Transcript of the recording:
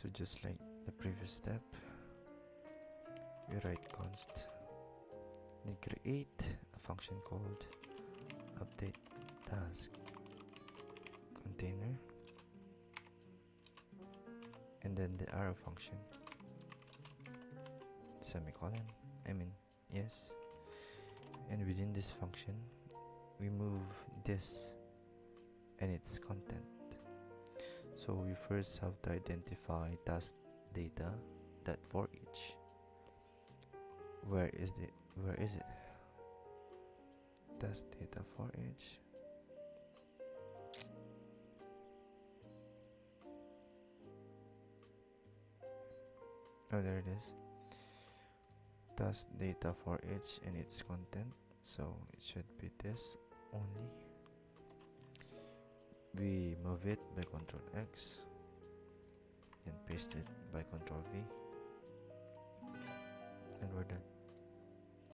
So just like the previous step, we write const then create a function called update task container, and then the arrow function, semicolon, yes, and within this function we move this and its content. So we first have to identify task data that for each. Where is it? Task data for each. Oh, there it is. Task data for each and its content. So it should be this only. We move it by Ctrl X, then paste it by Ctrl V, and we're done.